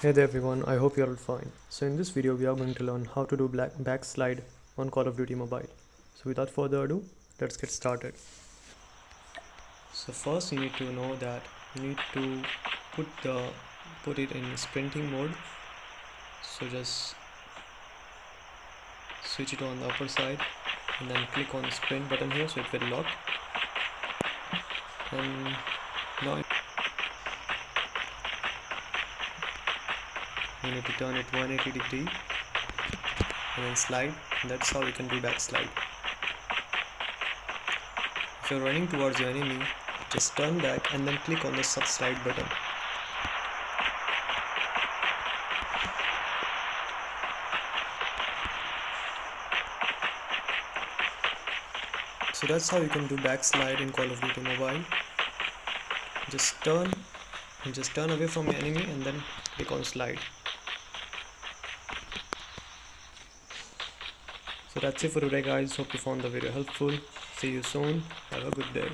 Hey there everyone, I hope you're all fine. So in this video we are going to learn how to do backslide on Call of Duty Mobile. So without further ado, let's get started. So first you need to know that you need to put it in sprinting mode. So just switch it on the upper side and then click on the sprint button here so it will lock. And now you need to turn it 180 degree and then slide. That's how you can do backslide. If you're running towards your enemy, just turn back and then click on the slide button. So that's how you can do backslide in Call of Duty Mobile. Just turn away from your enemy and then click on slide. So that's it for today guys. Hope you found the video helpful. See you soon. Have a good day.